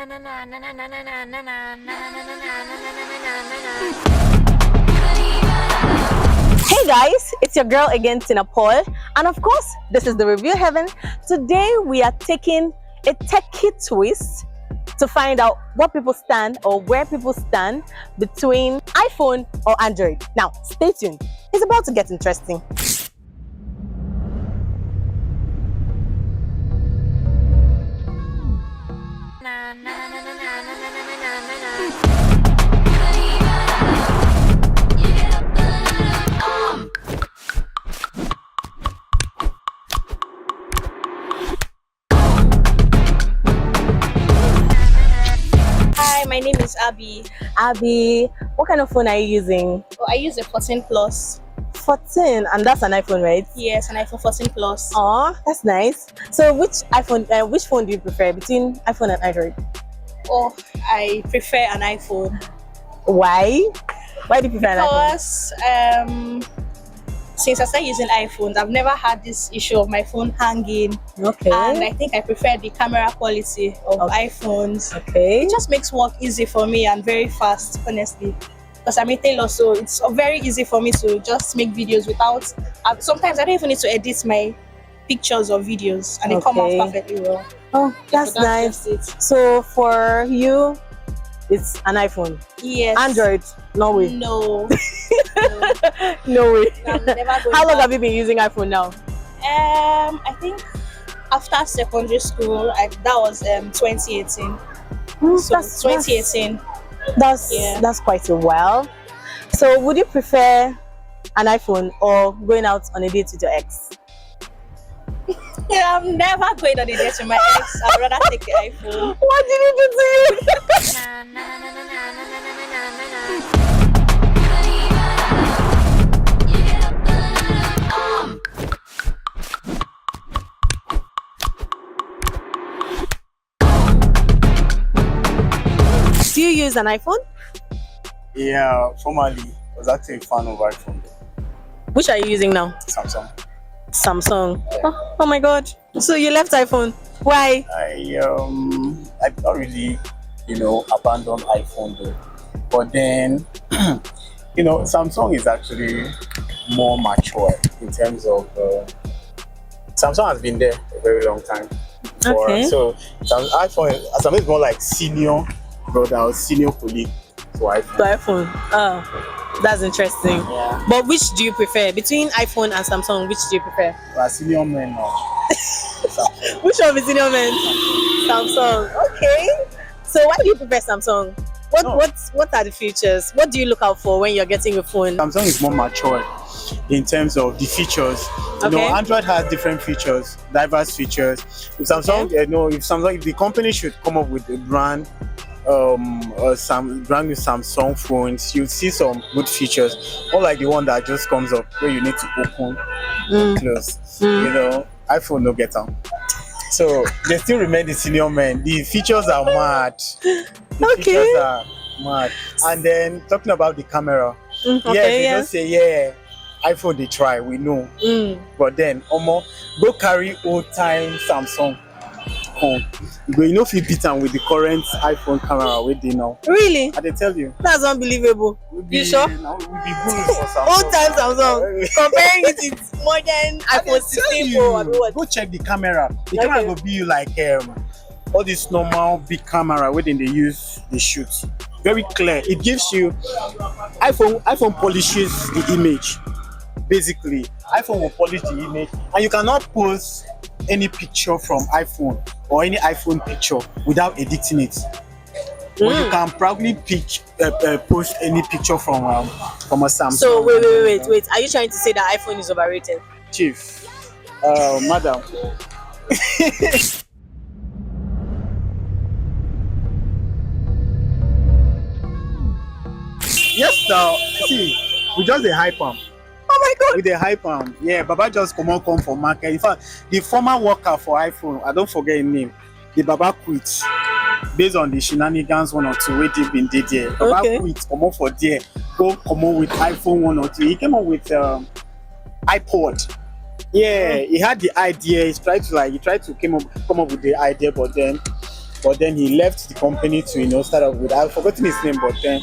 Hey guys, it's your girl again, Tina Paul, and of course, this is the Reviewhaven. Today we are taking a techie twist to find out what people stand or where people stand between iPhone or Android. Now, stay tuned. It's about to get interesting. Hi, my name is Abby. Abby, what kind of phone are you using? Oh, I use a 14 Plus. 14, and that's an iPhone, right? Yes, an iPhone 14 Plus. Oh, that's nice. So which which phone do you prefer between iPhone and Android? Oh, I prefer an iPhone. Why? Why do you prefer an iPhone? Because since I started using iPhones, I've never had this issue of my phone hanging. Okay. And I think I prefer the camera quality of iPhones. Okay. It just makes work easy for me and very fast, honestly. Because I'm a tailor, so it's very easy for me to just make videos without. Sometimes I don't even need to edit my pictures or videos, and they come out perfectly well. Oh, that's nice. So for you, it's an iPhone. Yes. Android, no way. No. No way. I'm never going How long back. have you been using iPhone now? I think after secondary school, that was 2018. So 2018. That's quite a while. So would you prefer an iPhone or going out on a date with your ex? Yeah, I'm never going on a date with my ex. I'd rather take the iPhone. What did he do to you? Do you use an iPhone? Yeah, formerly I was actually a fan of iPhone. Which are you using now? Samsung. Samsung. Oh my god. So you left iPhone. Why? I did not really, abandon iPhone though. But then, Samsung is actually more mature in terms of Samsung has been there for a very long time. Okay. So iPhone is more like senior brother or senior colleague to iPhone. To iPhone. Oh, that's interesting. Yeah. But which do you prefer? Between iPhone and Samsung, which do you prefer? We're senior men now. Which one is senior man? Samsung. Okay. So why do you prefer Samsung? What are the features? What do you look out for when you're getting a phone? Samsung is more mature in terms of the features. Android has different features, diverse features. If Samsung, if the company should come up with a brand brand new Samsung phones, you'll see some good features, unlike the one that just comes up where you need to open and close. iPhone no get them. So they still remain the senior men. The features are mad. Features are mad. And then talking about the camera, they don't say iPhone they try, we know. But then go carry old time Samsung home. You know if you beat them with the current iPhone camera with they now. Really? I tell you. That's unbelievable. You sure? We'll be good for Samsung. Old time Samsung. Comparing it with modern iPhone 16 Pro. Go check the camera. The camera will be like all this normal big camera within they use they shoot. Very clear. It gives you iPhone polishes the image. Basically, iPhone will polish the image, and you cannot post any picture from iPhone or any iPhone picture without editing it. But you can probably post any picture from a Samsung. So wait. Are you trying to say that iPhone is overrated? Chief, madam. Yes, now see, we just a hype am. Oh my god. With the hype Baba just come for market. In fact, the former worker for iPhone, I don't forget his name. The Baba quit based on the shenanigans 1 or 2 wey they been did there. Baba quit, come up for there, go come up with iPhone 1 or 2. He came up with iPod. Yeah, he had the idea. He tried to come up with the idea, but then but then he left the company to start up with. I've forgotten his name, but then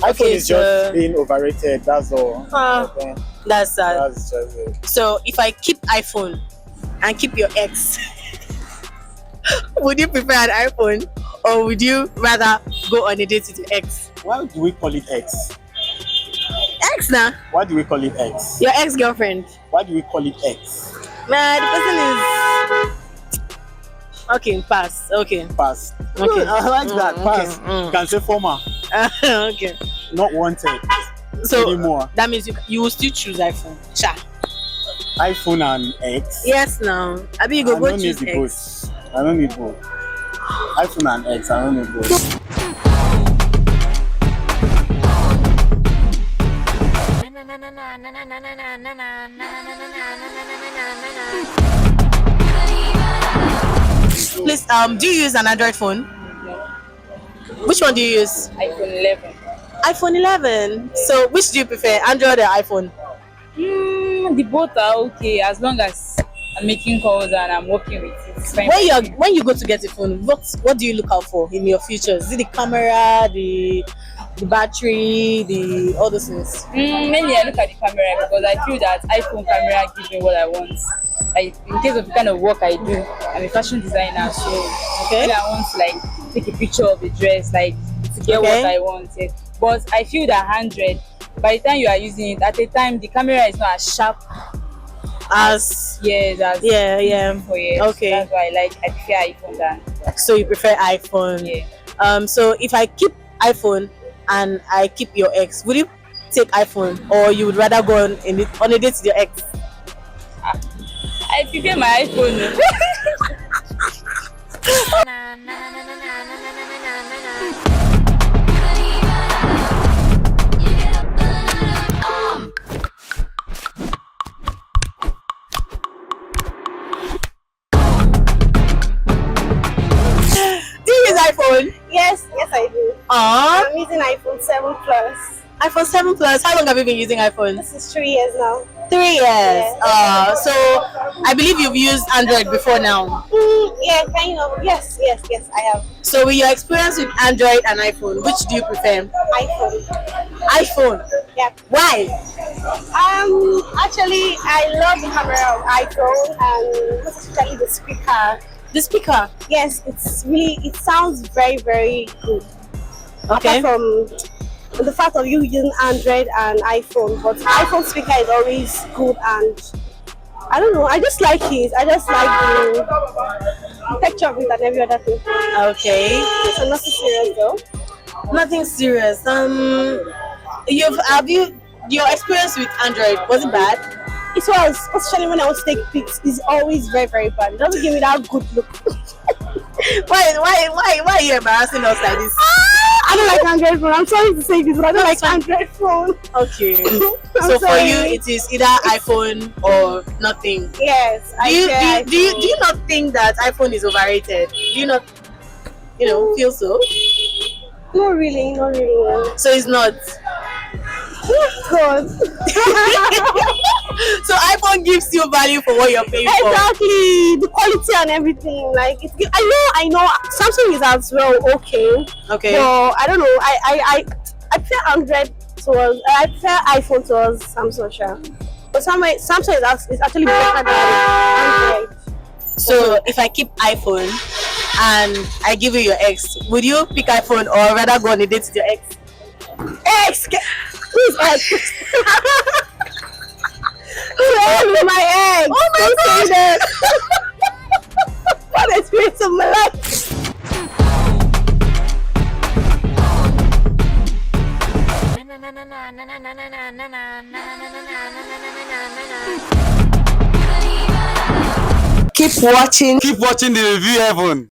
iPhone is just being overrated. That's all. But then, That's that's just it. So if I keep iPhone and keep your ex, would you prefer an iPhone or would you rather go on a date with your ex? Why do we call it X? Ex now? Why do we call it X? Your ex-girlfriend? Why do we call it X? Man, the person is... Okay, pass. Okay. Pass. Okay. I like that. Pass. You can say former. Okay. Not wanted So anymore. that means you will still choose iPhone. Sha. iPhone and X. Yes, now. I mean, you I go don't need choose the X. both. I don't need both. iPhone and X. I don't need both. Please, do you use an Android phone? Which one do you use? iPhone 11. iPhone 11. So, which do you prefer, Android or iPhone? The both are okay as long as I'm making calls and I'm working with it. It's fine. When you go to get a phone, what do you look out for in your features? Is it the camera, the battery, the all those things? Mainly I look at the camera because I feel that iPhone camera gives me what I want. Like in case of the kind of work I do, I'm a fashion designer, so when I want to like take a picture of a dress, like to get what I want. But I feel that Android, by the time you are using it, at a time the camera is not as sharp As yeah. Okay. That's why I prefer iPhone than So you prefer iPhone? yeah. So if I keep iPhone and I keep your ex, would you take iPhone or you would rather go on a date with your ex? I prefer my iPhone. Do you use iPhone? Yes, I do. I'm using iPhone 7 Plus. iPhone 7 Plus. How long have you been using iPhone? This is 3 years now. 3 years. So I believe you've used Android before now. Yeah, kind of. Yes, I have. So with your experience with Android and iPhone, which do you prefer? iPhone. iPhone. Yeah. Why? Actually, I love the camera of iPhone and especially the speaker. The speaker. Yes, it sounds very, very good. Okay. Apart from the fact of you using Android and iPhone, but iPhone speaker is always good and I don't know, I just like it. I just like the texture of it and every other thing. Okay. So nothing serious though. Nothing serious. Your experience with Android, was it bad? It was, especially when I want to take pics, it's always very, very bad. It doesn't give me that good look. Why are you embarrassing us like this? I don't like Android phone. I'm sorry to say this, but I don't like Android phone. Okay. So for you, it is either iPhone or nothing. Yes. Do you not think that iPhone is overrated? Do you not, feel so? Not really. So it's not. God. So iPhone gives you value for what you're paying for. Exactly, the quality and everything. Like it's good. I know. Samsung is as well okay. Okay. So I don't know. I prefer Android towards. I prefer iPhone towards Samsung. Sure. But Samsung is actually better than Android. So if I keep iPhone and I give you your ex, would you pick iPhone or rather go on a date with your ex? Who's ex? Who's my ex? Oh my God! What experience of my life? Keep watching. Keep watching the Reviewhaven.